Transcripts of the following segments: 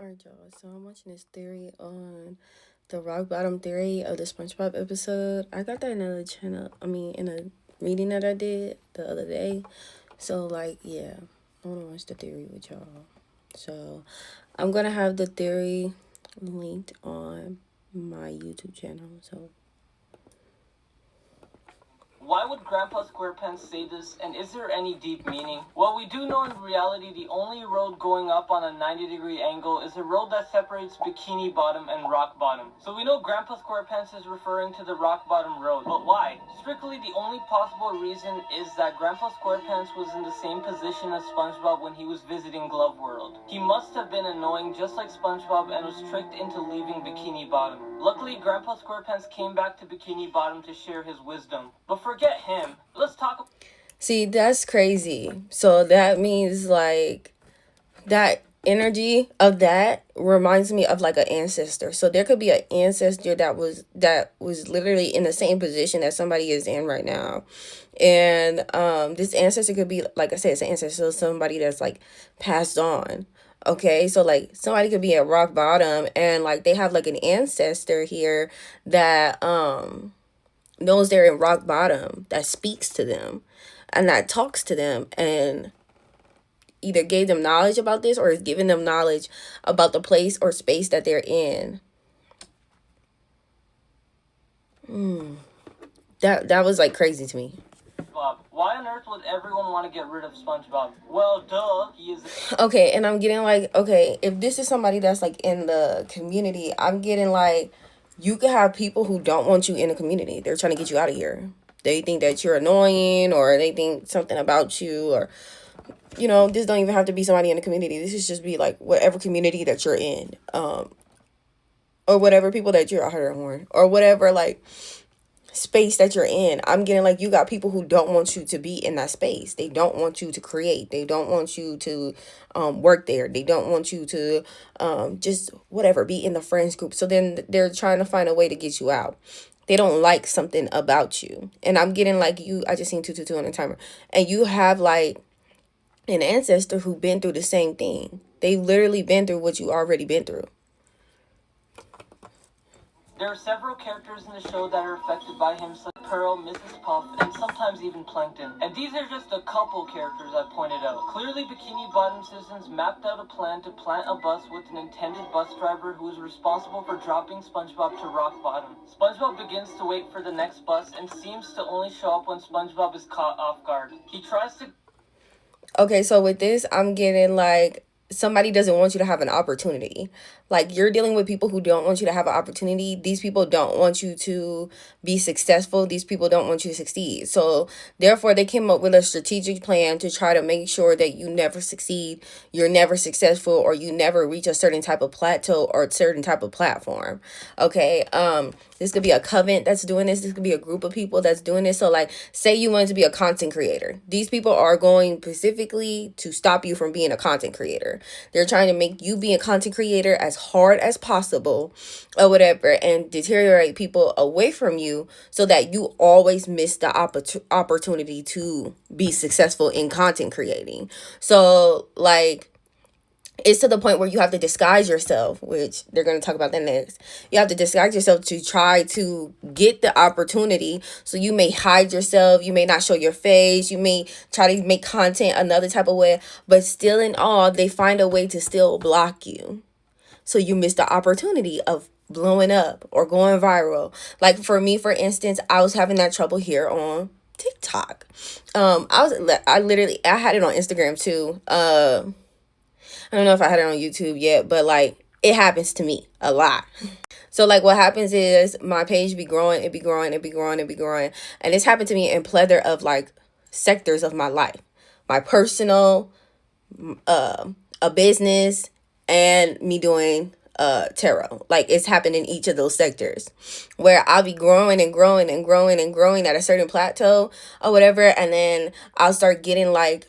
Alright, y'all. So I'm watching this theory on the rock bottom theory of the SpongeBob episode. I got that in a channel. I mean, in a reading that I did the other day. So like, yeah, I want to watch the theory with y'all. So I'm gonna have the theory linked on my YouTube channel. So why would Grandpa SquarePants say this, and is there any deep meaning? Well, we do know in reality the only road going up on a 90-degree angle is a road that separates Bikini Bottom and Rock Bottom. So we know Grandpa SquarePants is referring to the Rock Bottom road, but why? Strictly, the only possible reason is that Grandpa SquarePants was in the same position as SpongeBob when he was visiting Glove World. He must have been annoying just like SpongeBob and was tricked into leaving Bikini Bottom. Luckily, Grandpa SquarePants came back to Bikini Bottom to share his wisdom. But forget him. Let's talk. see, that's crazy. So that means like that energy of that reminds me of like an ancestor. So there could be an ancestor that was literally in the same position that somebody is in right now. And this ancestor could be, like I said, it's an ancestor, so somebody that's like passed on. Okay, so like somebody could be at rock bottom and like they have like an ancestor here that knows they're in rock bottom, that speaks to them and that talks to them and either gave them knowledge about this or is giving them knowledge about the place or space that they're in. That was like crazy to me. SpongeBob. Why on earth would everyone want to get rid of SpongeBob? Well, duh, he is. Okay, and I'm getting like, okay, if this is somebody that's like in the community, I'm getting like, you could have people who don't want you in the community. They're trying to get you out of here. They think that you're annoying, or they think something about you, or this don't even have to be somebody in the community. This is just be like whatever community that you're in, or whatever people that you're out here on, or whatever like space that you're in. I'm getting like you got people who don't want you to be in that space. They don't want you to create. They don't want you to work there. They don't want you to just whatever be in the friends group. So then they're trying to find a way to get you out. They don't like something about you. And I'm getting like you. I just seen 222 on the timer, and you have like an ancestor who been through the same thing. They literally been through what you already been through. There are several characters in the show that are affected by him, such as Pearl, Mrs. Puff, and sometimes even Plankton. And these are just a couple characters I pointed out. Clearly, Bikini Bottom citizens mapped out a plan to plant a bus with an intended bus driver who is responsible for dropping SpongeBob to rock bottom. SpongeBob begins to wait for the next bus and seems to only show up when SpongeBob is caught off guard. He tries to. Okay, so with this, I'm getting like somebody doesn't want you to have an opportunity. Like you're dealing with people who don't want you to have an opportunity. These people don't want you to be successful. These people don't want you to succeed. So therefore, they came up with a strategic plan to try to make sure that you never succeed, you're never successful, or you never reach a certain type of plateau or a certain type of platform. Okay, this could be a covenant that's doing this. This could be a group of people that's doing this. So like, say you wanted to be a content creator. These people are going specifically to stop you from being a content creator. They're trying to make you be a content creator as hard as possible or whatever and deteriorate people away from you so that you always miss the opportunity to be successful in content creating. So like, it's to the point where you have to disguise yourself, which they're going to talk about that next. You have to disguise yourself to try to get the opportunity. So you may hide yourself, you may not show your face, you may try to make content another type of way, but still in all, they find a way to still block you. So you miss the opportunity of blowing up or going viral. Like for me, for instance, I was having that trouble here on TikTok. I had it on Instagram too. I don't know if I had it on YouTube yet, but like it happens to me a lot. So like what happens is my page be growing, it be growing, it be growing, it be growing. And it's happened to me in plethora of like sectors of my life. My personal, a business, and me doing tarot. Like it's happened in each of those sectors where I'll be growing and growing and growing and growing at a certain plateau or whatever, and then I'll start getting like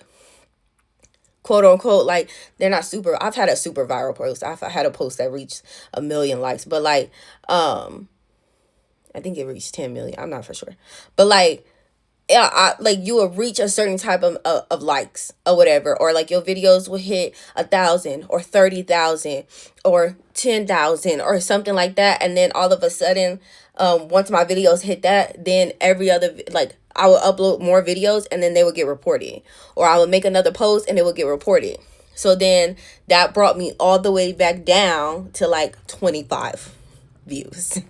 quote unquote, like they're not super. I've had a super viral post. I've had a post that reached 1 million likes, but like I think it reached 10 million. I'm not for sure, but like yeah, like you will reach a certain type of likes or whatever, or like your videos will hit 1,000 or 30,000 or 10,000 or something like that, and then all of a sudden, once my videos hit that, then every other like I will upload more videos and then they will get reported, or I will make another post and it will get reported. So then that brought me all the way back down to like 25 views,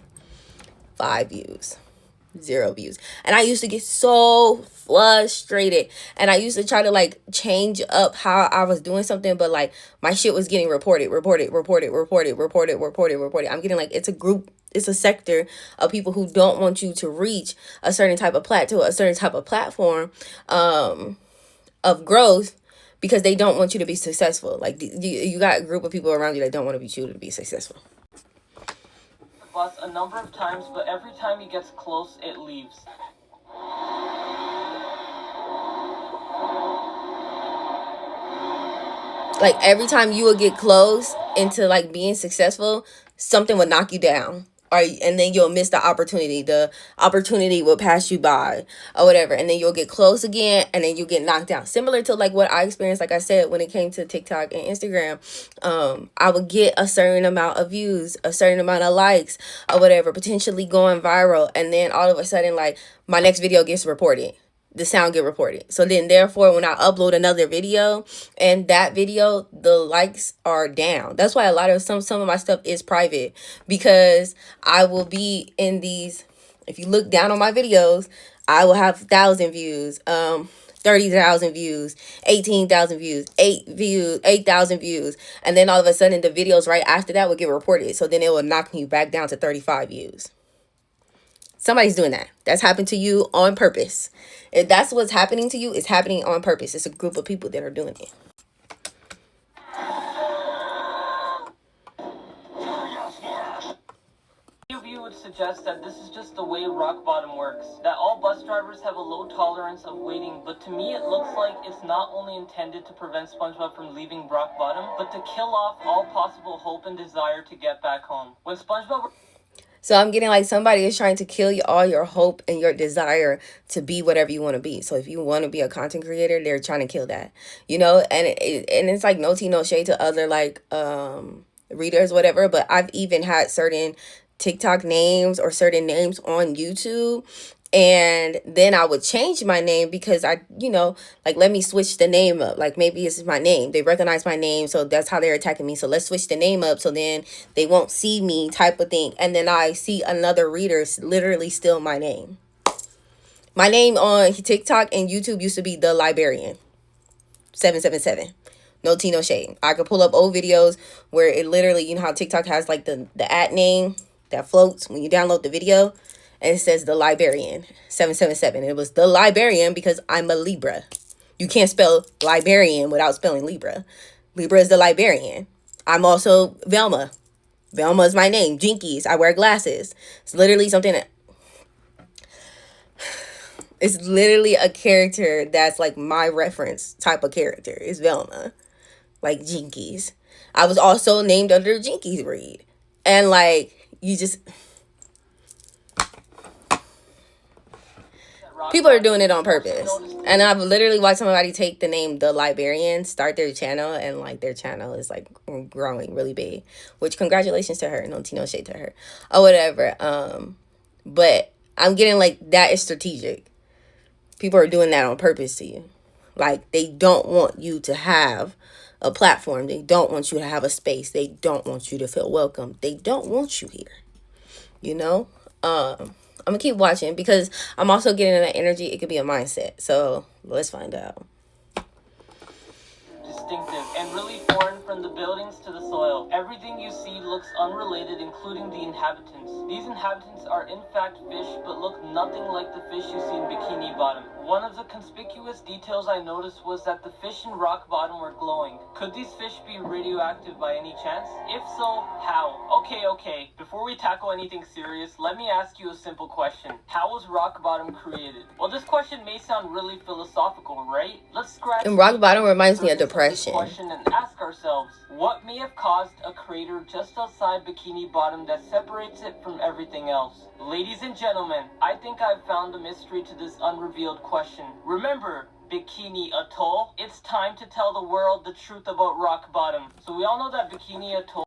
5 views, 0 views. And I used to get so frustrated, and I used to try to like change up how I was doing something, but like my shit was getting reported. I'm getting like, it's a group, it's a sector of people who don't want you to reach a certain type of plateau, a certain type of platform of growth, because they don't want you to be successful. Like you got a group of people around you that don't want you to be successful. Bus a number of times, but every time he gets close, it leaves. Like every time you would get close into like being successful, something would knock you down, or and then you'll miss the opportunity. The opportunity will pass you by or whatever, and then you'll get close again, and then you get knocked down. Similar to like what I experienced, like I said, when it came to TikTok and Instagram. I would get a certain amount of views, a certain amount of likes or whatever, potentially going viral, and then all of a sudden, like my next video gets reported, the sound get reported. So then therefore when I upload another video, and that video, the likes are down. That's why a lot of some of my stuff is private, because I will be in these, if you look down on my videos, I will have 1,000 views, 30,000 views, 18,000 views, 8,000 views, and then all of a sudden the videos right after that will get reported. So then it will knock me back down to 35 views. Somebody's doing that. That's happened to you on purpose. If that's what's happening to you, it's happening on purpose. It's a group of people that are doing it. Many of you would suggest that this is just the way rock bottom works, that all bus drivers have a low tolerance of waiting, but to me it looks like it's not only intended to prevent SpongeBob from leaving rock bottom, but to kill off all possible hope and desire to get back home. When SpongeBob... So I'm getting like somebody is trying to kill you, all your hope and your desire to be whatever you want to be. So if you want to be a content creator, they're trying to kill that, you know, and it's like no tea, no shade to other like readers, whatever. But I've even had certain TikTok names or certain names on YouTube, and then I would change my name because I, you know, like, let me switch the name up. Like, maybe this is my name. They recognize my name, so that's how they're attacking me. So let's switch the name up so then they won't see me, type of thing. And then I see another reader literally steal my name. My name on TikTok and YouTube used to be The Librarian 777. No tea, no shade. I could pull up old videos where it literally, you know how TikTok has like the at name that floats when you download the video, and it says The Librarian 777. It was The Librarian because I'm a Libra. You can't spell librarian without spelling Libra. Libra is the librarian. I'm also Velma. Velma is my name. Jinkies. I wear glasses. It's literally something that... It's literally a character that's like my reference type of character. It's Velma. Like Jinkies. I was also named under Jinkies breed. And like, you just... People are doing it on purpose. And I've literally watched somebody take the name The Librarian, start their channel, and like their channel is like growing really big. Which, congratulations to her. No tea, no shade to her. Or whatever. But I'm getting like, that is strategic. People are doing that on purpose to you. Like, they don't want you to have a platform. They don't want you to have a space. They don't want you to feel welcome. They don't want you here. You know? I'm gonna keep watching because I'm also getting that energy. It could be a mindset. So let's find out. Distinctive and really foreign, from the buildings to the soil. Everything you see looks unrelated, including the inhabitants. These inhabitants are in fact fish, but look nothing like the fish you see in Bikini Bottom. One of the conspicuous details I noticed was that the fish in Rock Bottom were glowing. Could these fish be radioactive by any chance? If so, how? Okay. Before we tackle anything serious, let me ask you a simple question. How was Rock Bottom created? Well, this question may sound really philosophical, right? Let's scratch... And Rock Bottom reminds me of depression. Question and ask ourselves, themselves. What may have caused a crater just outside Bikini Bottom that separates it from everything else? Ladies and gentlemen, I think I've found the mystery to this unrevealed question. Remember Bikini Atoll? It's time to tell the world the truth about Rock Bottom. So we all know that Bikini Atoll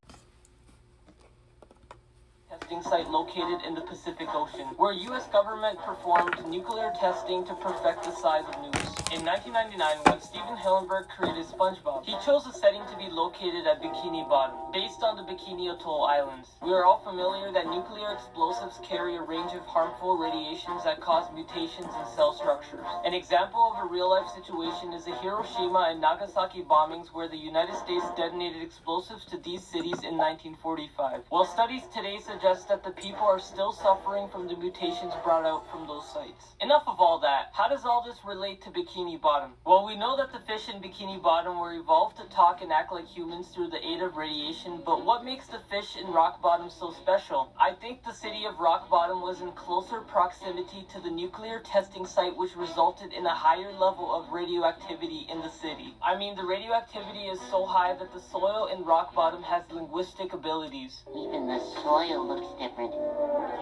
testing site located in the Pacific Ocean, where U.S. government performed nuclear testing to perfect the size of nukes. In 1999, when Steven Hillenburg created SpongeBob, he chose a setting to be located at Bikini Bottom, based on the Bikini Atoll Islands. We are all familiar that nuclear explosives carry a range of harmful radiations that cause mutations in cell structures. An example of a real-life situation is the Hiroshima and Nagasaki bombings, where the United States detonated explosives to these cities in 1945. While studies today suggest that the people are still suffering from the mutations brought out from those sites. Enough of all that. How does all this relate to Bikini Bottom? Well, we know that the fish in Bikini Bottom were evolved to talk and act like humans through the aid of radiation, but what makes the fish in Rock Bottom so special? I think the city of Rock Bottom was in closer proximity to the nuclear testing site, which resulted in a higher level of radioactivity in the city. I mean, the radioactivity is so high that the soil in Rock Bottom has linguistic abilities. Even the soil looks different.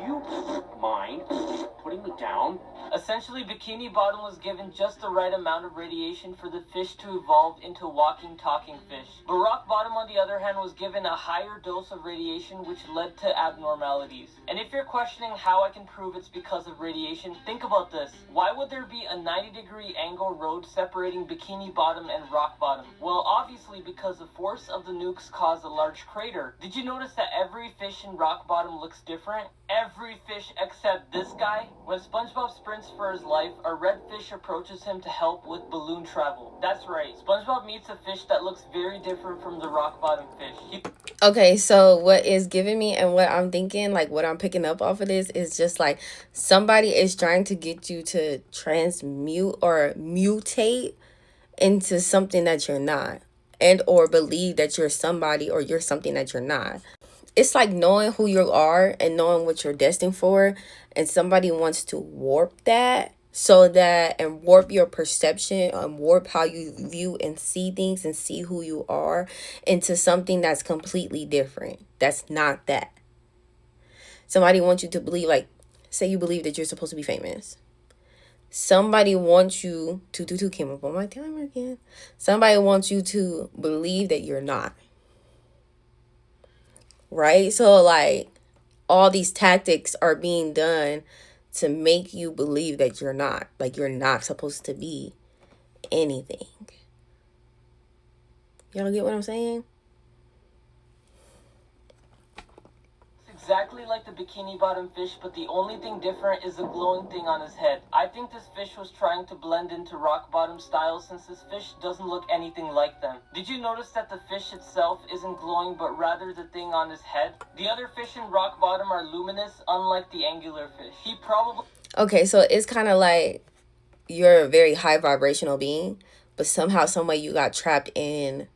You mind putting me down? Essentially, Bikini Bottom was given just the right amount of radiation for the fish to evolve into walking, talking fish. But Rock Bottom, on the other hand, was given a higher dose of radiation, which led to abnormalities. And if you're questioning how I can prove it's because of radiation, think about this. Why would there be a 90-degree angle road separating Bikini Bottom and Rock Bottom? Well, obviously because the force of the nukes caused a large crater. Did you notice that every fish in Rock Bottom looks different? Every fish except this guy? When SpongeBob sprints for his life, a red fish approaches him to help with balloon travel. That's right, SpongeBob meets a fish that looks very different from the Rock Bottom fish. Okay, so what is giving me and what I'm thinking, like what I'm picking up off of this is just like somebody is trying to get you to transmute or mutate into something that you're not, and or believe that you're somebody or you're something that you're not. It's like knowing who you are and knowing what you're destined for, and somebody wants to warp that so that, and warp your perception and warp how you view and see things and see who you are into something that's completely different. That's not that. Somebody wants you to believe, like, say you believe that you're supposed to be famous. Somebody wants you to came up on my timer again. Somebody wants you to believe that you're not. Right? So like all these tactics are being done to make you believe that you're not, like you're not supposed to be anything. Y'all get what I'm saying? Exactly like the Bikini Bottom fish, but the only thing different is the glowing thing on his head. I think this fish was trying to blend into Rock Bottom style, since this fish doesn't look anything like them. Did you notice that the fish itself isn't glowing, but rather the thing on his head? The other fish in Rock Bottom are luminous, unlike the angular fish. He probably... Okay, so it's kind of like you're a very high vibrational being, but somehow, some way you got trapped in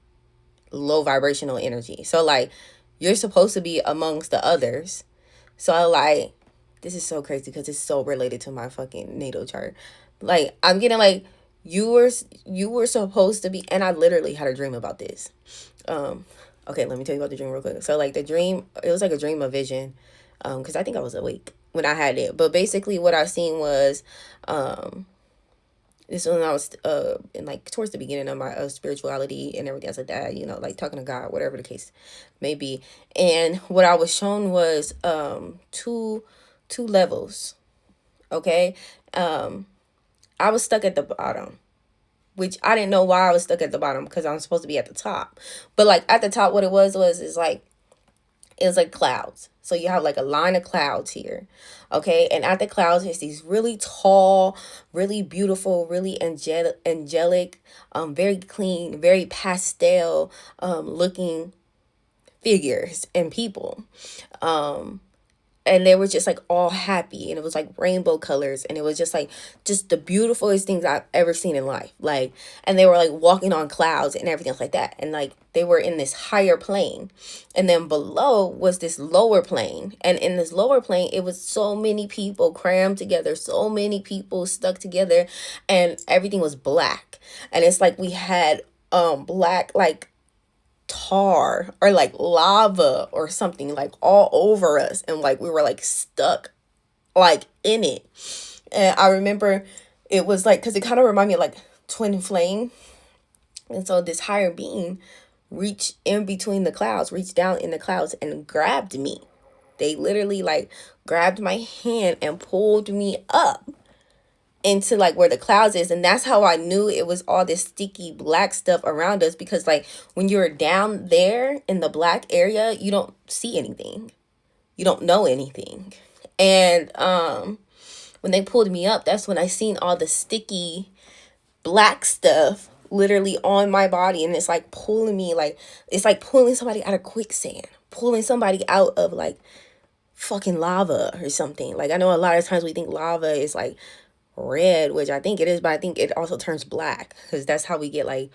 low vibrational energy. So like you're supposed to be amongst the others. So like, this is so crazy because it's so related to my fucking natal chart. Like I'm getting like you were supposed to be, and I literally had a dream about this. Okay, let me tell you about the dream real quick. So like the dream, it was like a dream of vision. Because I think I was awake when I had it. But basically what I seen was this was when I was in like towards the beginning of my spirituality and everything else like that, you know, like talking to God, whatever the case may be. And what I was shown was two levels. Okay. I was stuck at the bottom, which I didn't know why I was stuck at the bottom, because I'm supposed to be at the top. But like at the top, what it was like it was like clouds. So you have like a line of clouds here. Okay. And at the clouds, there's these really tall, really beautiful, really angelic, very clean, very pastel looking figures and people. And they were just like all happy, and it was like rainbow colors, and it was just like just the beautifulest things I've ever seen in life. Like, and they were like walking on clouds and everything else like that. And like they were in this higher plane, and then below was this lower plane. And in this lower plane, it was so many people crammed together, so many people stuck together, and everything was black. And it's like we had black, like tar or like lava or something like all over us, and like we were like stuck like in it. And I remember it was like, because it kind of reminded me of like twin flame. And so this higher being reached in between the clouds, reached down in the clouds and grabbed me. They literally like grabbed my hand and pulled me up into like where the clouds is. And that's how I knew it was all this sticky black stuff around us, because like when you're down there in the black area, you don't see anything, you don't know anything. And when they pulled me up, that's when I seen all the sticky black stuff literally on my body, and it's like pulling me, like it's like pulling somebody out of quicksand, pulling somebody out of like fucking lava or something. Like I know a lot of times we think lava is like red, which I think it is, but I think it also turns black, because that's how we get like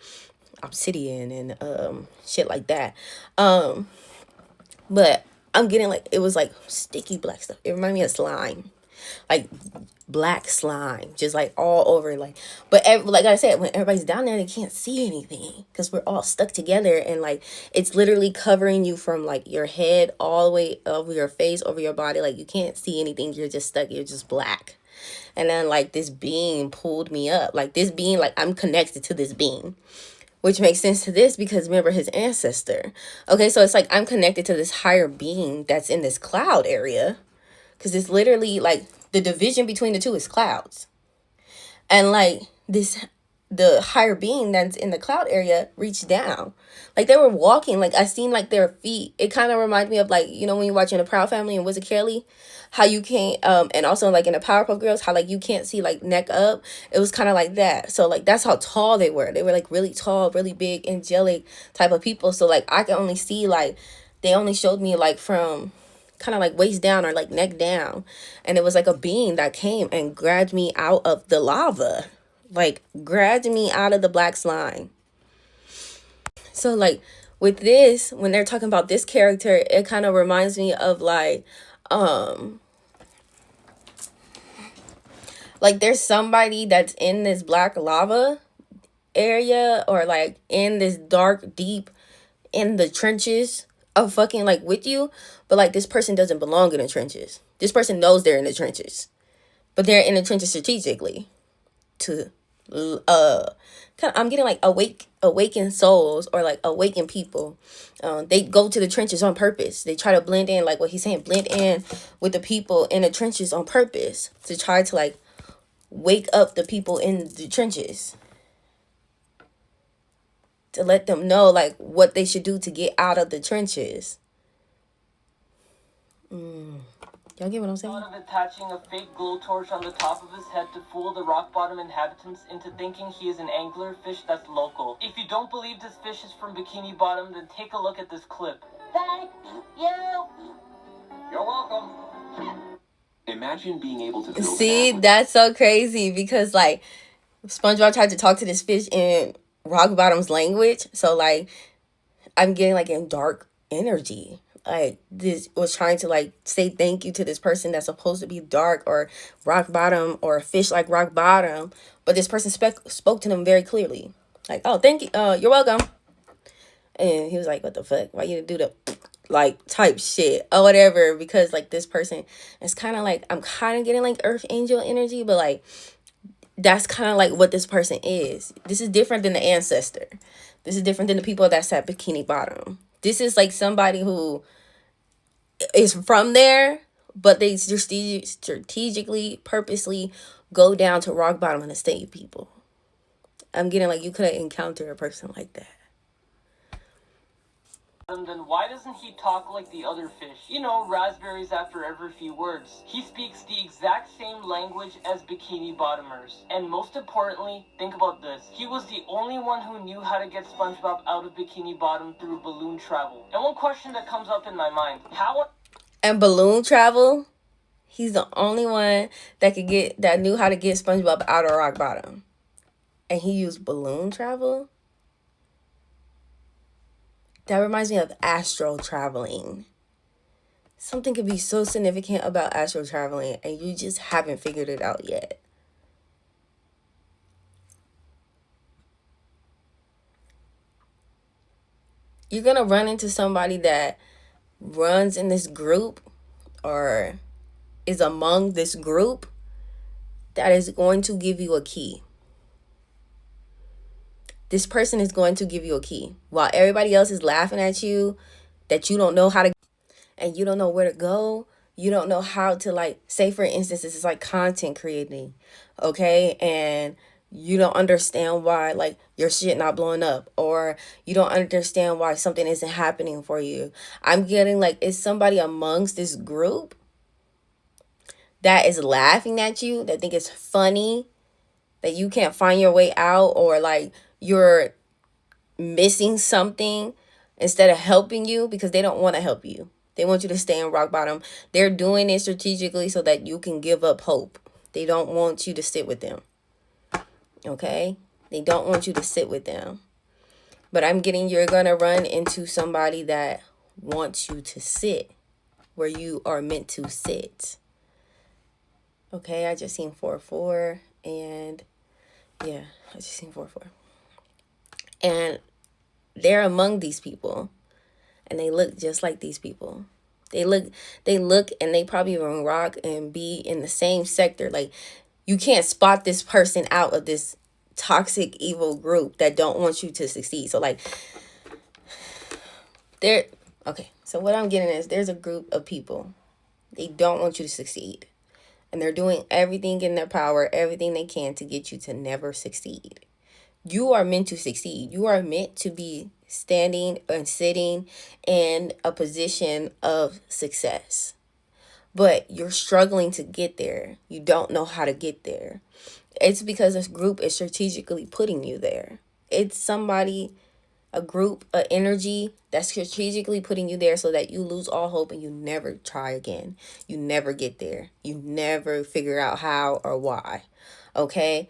obsidian and shit like that. But I'm getting like, it was like sticky black stuff. It reminded me of slime, like black slime, just like all over. Like, but like I said, when everybody's down there, they can't see anything because we're all stuck together, and like it's literally covering you from like your head all the way over your face, over your body. Like you can't see anything. You're just stuck. You're just black. And then like this being pulled me up. Like this being, like I'm connected to this being, which makes sense to this because remember his ancestor. Okay, so it's like I'm connected to this higher being that's in this cloud area, because it's literally like the division between the two is clouds. And like the higher being that's in the cloud area reached down. Like they were walking, like I seen like their feet. It kind of reminds me of like, you know, when you're watching the Proud Family and Wiz Kelly, how you can't and also like in the Powerpuff Girls, how like you can't see like neck up. It was kind of like that. So like that's how tall they were. They were like really tall, really big, angelic type of people. So like I can only see, like they only showed me like from kind of like waist down or like neck down, and it was like a being that came and grabbed me out of the lava, like grabbed me out of the black slime. So like with this, when they're talking about this character, it kind of reminds me of like there's somebody that's in this black lava area, or like in this dark deep in the trenches of fucking like with you, but like this person doesn't belong in the trenches. This person knows they're in the trenches, but they're in the trenches strategically to I'm getting like awakened souls, or like awakened people. They go to the trenches on purpose. They try to blend in, like what he's saying, blend in with the people in the trenches on purpose to try to like wake up the people in the trenches, to let them know like what they should do to get out of the trenches. Y'all get what I'm saying? Thought of attaching a fake blowtorch on the top of his head to fool the rock bottom inhabitants into thinking he is an anglerfish that's local. If you don't believe this fish is from Bikini Bottom, then take a look at this clip. Thank you. You're welcome. Imagine being able to build See, that with that's so crazy, because like SpongeBob tried to talk to this fish in Rock Bottom's language. So like I'm getting like in dark energy. Like this was trying to like say thank you to this person that's supposed to be dark or rock bottom or a fish like rock bottom, but this person spoke to them very clearly, like, oh, thank you, you're welcome. And he was like, what the fuck, why you do the like type shit or whatever, because like this person is kind of like, I'm kind of getting like earth angel energy, but like that's kind of like what this person is. This is different than the ancestor. This is different than the people that's at Bikini Bottom. This is like somebody who is from there, but they strategically, purposely go down to rock bottom and save people. I'm getting like you could have encountered a person like that. Then why doesn't he talk like the other fish? You know, raspberries after every few words. He speaks the exact same language as Bikini Bottomers. And most importantly, think about this. He was the only one who knew how to get SpongeBob out of Bikini Bottom through balloon travel. And one question that comes up in my mind, how... And balloon travel, he's the only one that knew how to get SpongeBob out of rock bottom. And he used balloon travel? That reminds me of astral traveling. Something could be so significant about astral traveling and you just haven't figured it out yet. You're going to run into somebody that runs in this group or is among this group that is going to give you a key. This person is going to give you a key. While everybody else is laughing at you, that you don't know how to, and you don't know where to go. You don't know how to, like, say for instance, this is like content creating, okay? And you don't understand why, like, your shit not blowing up, or you don't understand why something isn't happening for you. I'm getting like, it's somebody amongst this group that is laughing at you, that think it's funny, that you can't find your way out, or like you're missing something, instead of helping you, because they don't want to help you. They want you to stay in rock bottom. They're doing it strategically so that you can give up hope. They don't want you to sit with them. Okay? They don't want you to sit with them. But I'm getting, you're going to run into somebody that wants you to sit where you are meant to sit. Okay, I just seen 4-4, and yeah, I just seen 4-4. And they're among these people, and they look just like these people. They look and they probably even rock and be in the same sector. Like, you can't spot this person out of this toxic, evil group that don't want you to succeed. So like, okay, so what I'm getting is, there's a group of people, they don't want you to succeed. And they're doing everything in their power, everything they can to get you to never succeed. You are meant to succeed. You are meant to be standing and sitting in a position of success. But you're struggling to get there. You don't know how to get there. It's because this group is strategically putting you there. It's somebody, a group, an energy that's strategically putting you there so that you lose all hope and you never try again. You never get there. You never figure out how or why. Okay?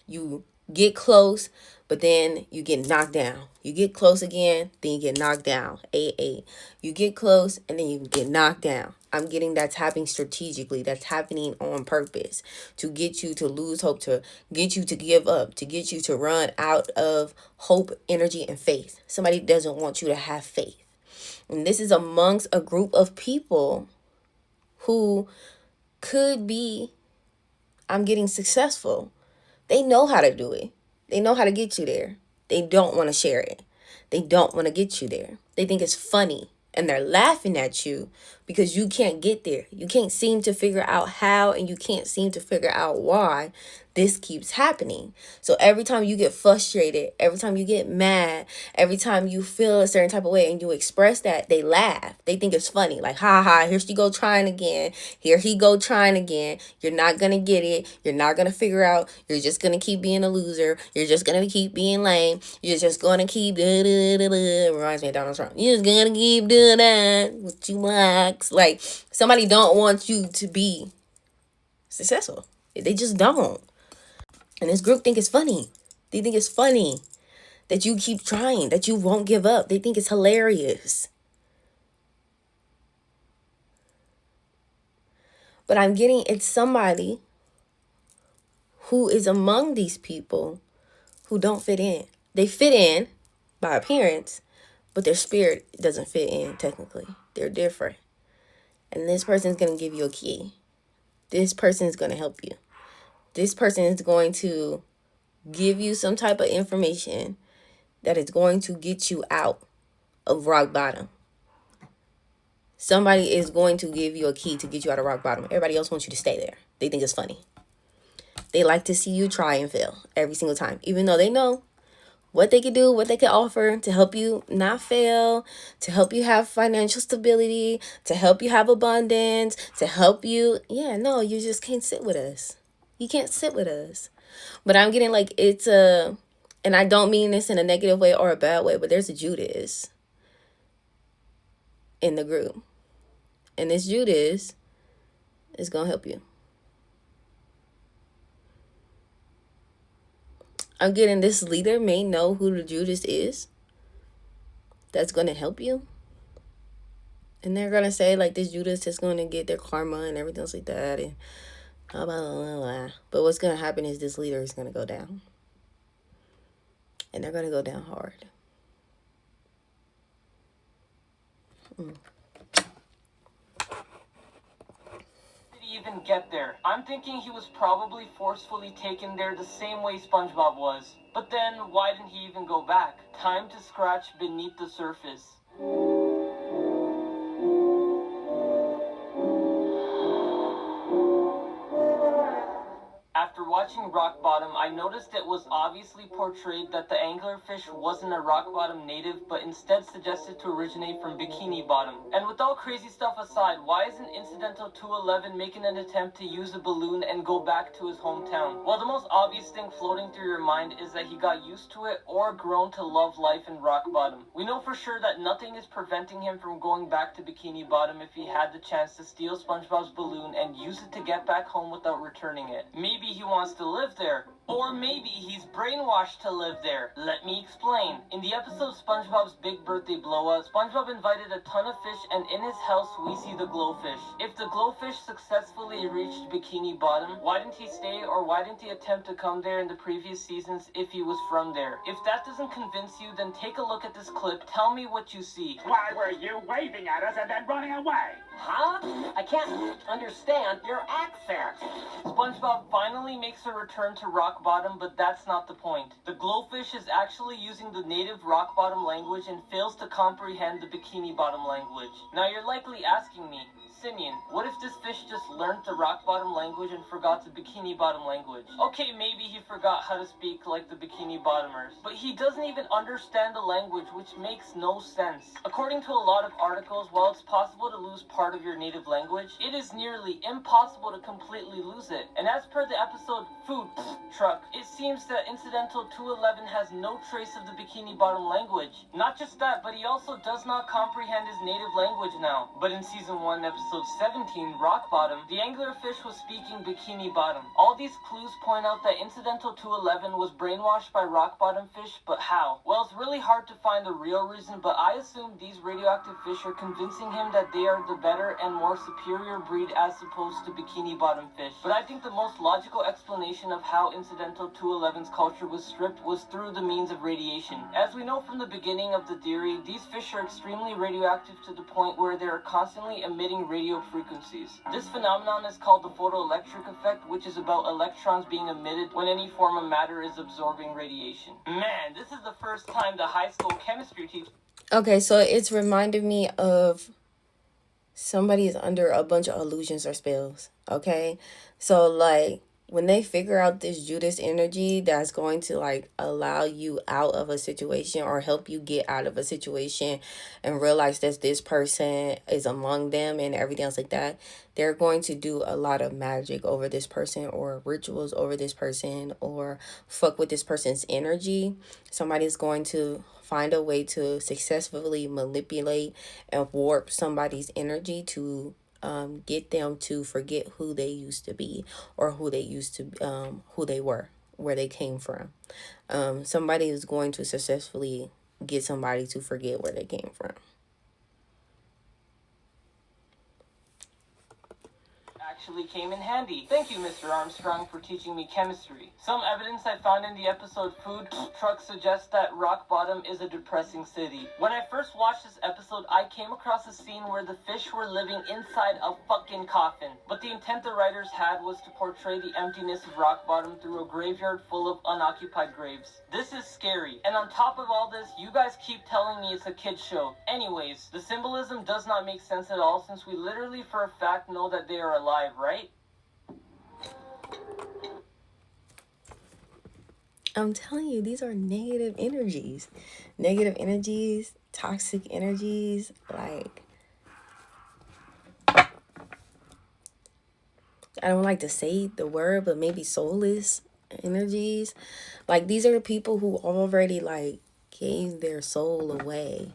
You get close, but then you get knocked down. You get close again, then you get knocked down. 8-8. You get close and then you get knocked down. I'm getting that's happening strategically. That's happening on purpose to get you to lose hope, to get you to give up, to get you to run out of hope, energy, and faith. Somebody doesn't want you to have faith. And this is amongst a group of people who could be, I'm getting successful. They know how to do it. They know how to get you there. They don't want to share it. They don't want to get you there. They think it's funny. And they're laughing at you because you can't get there. You can't seem to figure out how, and you can't seem to figure out why this keeps happening. So every time you get frustrated, every time you get mad, every time you feel a certain type of way and you express that, they laugh. They think it's funny. Like, ha ha, here she go trying again. Here he go trying again. You're not going to get it. You're not going to figure out. You're just going to keep being a loser. You're just going to keep being lame. You're just going to keep reminds me of Donald Trump. You're just going to keep doing that with you wax. Like, somebody don't want you to be successful. They just don't. And this group think it's funny. They think it's funny that you keep trying, that you won't give up. They think it's hilarious. But I'm getting, it's somebody who is among these people who don't fit in. They fit in by appearance, but their spirit doesn't fit in technically. They're different. And this person is going to give you a key. This person is going to help you. This person is going to give you some type of information that is going to get you out of rock bottom. Somebody is going to give you a key to get you out of rock bottom. Everybody else wants you to stay there. They think it's funny. They like to see you try and fail every single time, even though they know what they can do, what they can offer to help you not fail, to help you have financial stability, to help you have abundance, to help you. Yeah, no, you just can't sit with us. You can't sit with us. But I'm getting like, it's a, and I don't mean this in a negative way or a bad way, but there's a Judas in the group. And this Judas is going to help you. I'm getting this leader may know who the Judas is that's going to help you. And they're going to say like, this Judas is going to get their karma and everything else like that. And blah, blah, blah, blah. But what's going to happen is this leader is going to go down. And they're going to go down hard. Did he even get there? I'm thinking he was probably forcefully taken there the same way SpongeBob was. But then, why didn't he even go back? Time to scratch beneath the surface. After watching Rock Bottom, I noticed it was obviously portrayed that the anglerfish wasn't a Rock Bottom native, but instead suggested to originate from Bikini Bottom. And with all crazy stuff aside, why isn't Incidental 211 making an attempt to use a balloon and go back to his hometown? Well, the most obvious thing floating through your mind is that he got used to it or grown to love life in Rock Bottom. We know for sure that nothing is preventing him from going back to Bikini Bottom if he had the chance to steal SpongeBob's balloon and use it to get back home without returning it. Maybe he wants to live there. Or maybe he's brainwashed to live there. Let me explain. In the episode SpongeBob's Big Birthday Blowout, SpongeBob invited a ton of fish, and in his house we see the glowfish. If the glowfish successfully reached Bikini Bottom, why didn't he stay, or why didn't he attempt to come there in the previous seasons if he was from there? If that doesn't convince you, then take a look at this clip. Tell me what you see. Why were you waving at us and then running away? Huh? I can't understand your accent. SpongeBob finally makes a return to Rock Bottom, but that's not the point. The glowfish is actually using the native Rock Bottom language and fails to comprehend the Bikini Bottom language. Now you're likely asking me, Simeon, what if this fish just learned the Rock Bottom language and forgot the Bikini Bottom language? Okay, maybe he forgot how to speak like the Bikini Bottomers, but he doesn't even understand the language, which makes no sense. According to a lot of articles, while it's possible to lose part of your native language, it is nearly impossible to completely lose it. And as per the episode Food Truck, it seems that Incidental 211 has no trace of the Bikini Bottom language. Not just that, but he also does not comprehend his native language now. But in Season 1, Episode 17, Rock Bottom, the anglerfish was speaking Bikini Bottom. All these clues point out that Incidental 211 was brainwashed by Rock Bottom fish, but how? Well, it's really hard to find the real reason, but I assume these radioactive fish are convincing him that they are the better and more superior breed as opposed to Bikini Bottom fish. But I think the most logical explanation of how Incidental 211's culture was stripped was through the means of radiation. As we know from the beginning of the theory, these fish are extremely radioactive to the point where they are constantly emitting radio frequencies. This phenomenon is called the photoelectric effect, which is about electrons being emitted when any form of matter is absorbing radiation. Man, this is the first time the high school chemistry teacher... Okay, so it's reminded me of somebody is under a bunch of illusions or spells. Okay, so like when they figure out this Judas energy that's going to like allow you out of a situation or help you get out of a situation and realize that this person is among them and everything else like that, they're going to do a lot of magic over this person or rituals over this person or fuck with this person's energy. Somebody's going to find a way to successfully manipulate and warp somebody's energy to get them to forget who they used to be or who they were, where they came from. Somebody is going to successfully get somebody to forget where they came from. Actually came in handy. Thank you, Mr. Armstrong, for teaching me chemistry. Some evidence I found in the episode Food Truck suggests that Rock Bottom is a depressing city. When I first watched this episode, I came across a scene where the fish were living inside a fucking coffin. But the intent the writers had was to portray the emptiness of Rock Bottom through a graveyard full of unoccupied graves. This is scary. And on top of all this, you guys keep telling me it's a kid's show. Anyways, the symbolism does not make sense at all since we literally for a fact know that they are alive, right? I'm telling you, these are negative energies. Negative energies, toxic energies, like, I don't like to say the word, but maybe soulless energies. Like, these are people who already, like, gave their soul away.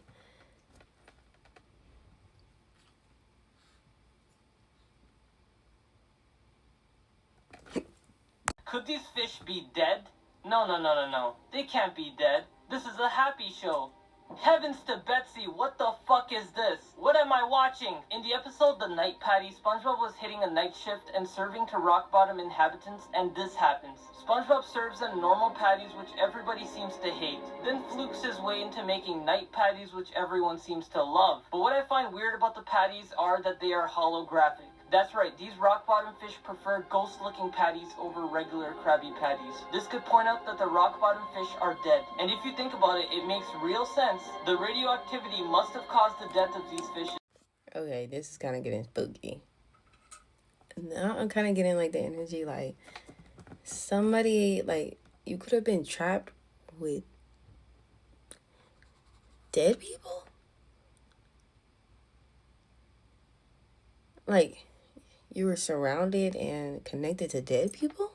Could these fish be dead? No. They can't be dead. This is a happy show. Heavens to Betsy, what the fuck is this? What am I watching? In the episode The Night Patty, SpongeBob was hitting a night shift and serving to rock bottom inhabitants, and this happens. SpongeBob serves them normal patties which everybody seems to hate, then flukes his way into making night patties which everyone seems to love. But what I find weird about the patties are that they are holographic. That's right, these rock bottom fish prefer ghost-looking patties over regular Krabby Patties. This could point out that the rock bottom fish are dead. And if you think about it, it makes real sense. The radioactivity must have caused the death of these fishes. Okay, this is kind of getting spooky. Now I'm kind of getting like the energy like somebody, like, you could have been trapped with dead people? Like, you were surrounded and connected to dead people?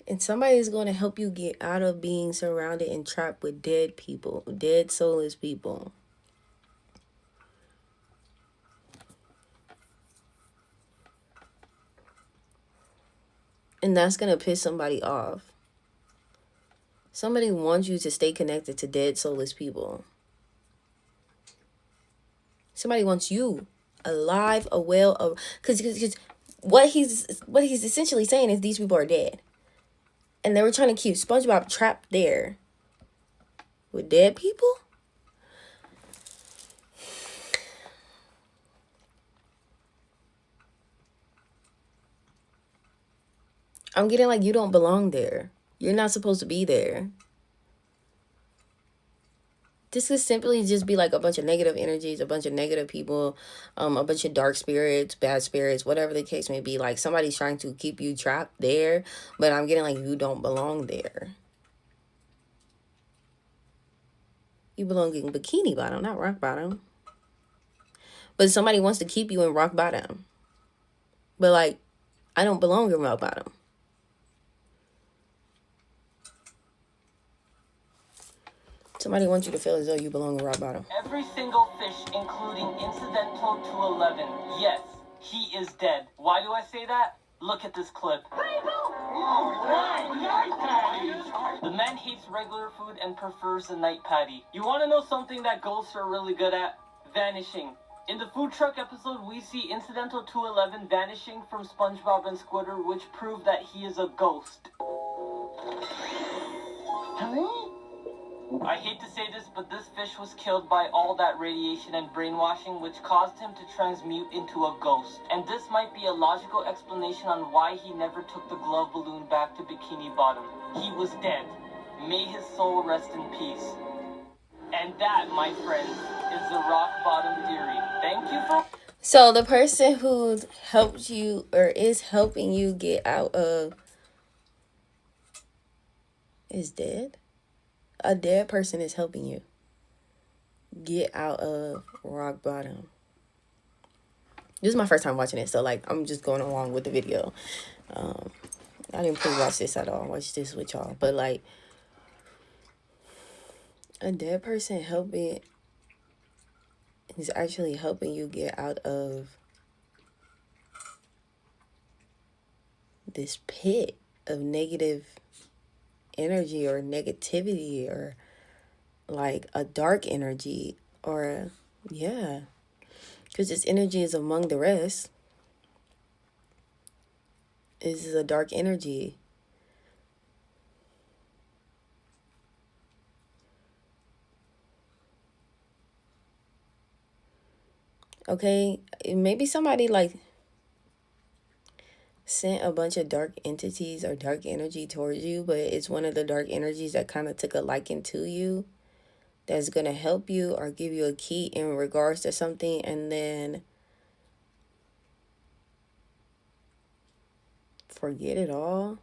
And somebody is going to help you get out of being surrounded and trapped with dead people, dead soulless people. And that's going to piss somebody off. Somebody wants you to stay connected to dead soulless people. Somebody wants you alive, a well, because what he's essentially saying is these people are dead. And they were trying to keep SpongeBob trapped there with dead people? I'm getting like you don't belong there. You're not supposed to be there. This could simply just be like a bunch of negative energies, a bunch of negative people, a bunch of dark spirits, bad spirits, whatever the case may be. Like somebody's trying to keep you trapped there, but I'm getting like you don't belong there. You belong in Bikini Bottom, not Rock Bottom. But somebody wants to keep you in Rock Bottom. But like, I don't belong in Rock Bottom. Somebody wants you to feel as though you belong in Rock Bottom. Every single fish, including incidental to 11. Yes, he is dead. Why do I say that? Look at this clip. The man hates regular food and prefers the night patty. You want to know something that ghosts are really good at? Vanishing. In the food truck episode, we see incidental to 11 vanishing from SpongeBob and Squidward, which prove that he is a ghost. I hate to say this, but this fish was killed by all that radiation and brainwashing, which caused him to transmute into a ghost. And this might be a logical explanation on why he never took the glove balloon back to Bikini Bottom. He was dead. May his soul rest in peace. And that, my friends, is the rock bottom theory. Thank you for... So the person who helped you or is helping you get out of is dead? A dead person is helping you get out of Rock Bottom. This is my first time watching it, so like I'm just going along with the video. I didn't pre-watch this at all. Watch this with y'all, but like a dead person helping is actually helping you get out of this pit of negative energy or negativity or like a dark energy or yeah, because this energy is among the rest. This is a dark energy. Okay, maybe somebody like sent a bunch of dark entities or dark energy towards you, but it's one of the dark energies that kind of took a liking to you that's going to help you or give you a key in regards to something, and then forget it all.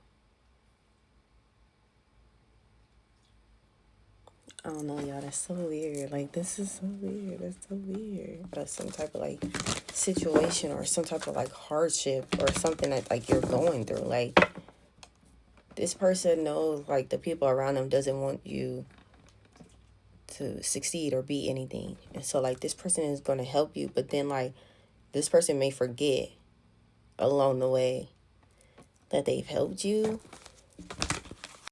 I don't know, y'all. That's so weird. Like, this is so weird. That's so weird. But some type of, like, situation or some type of, like, hardship or something that, like, you're going through. Like, this person knows, like, the people around them doesn't want you to succeed or be anything. And so, like, this person is going to help you. But then, like, this person may forget along the way that they've helped you.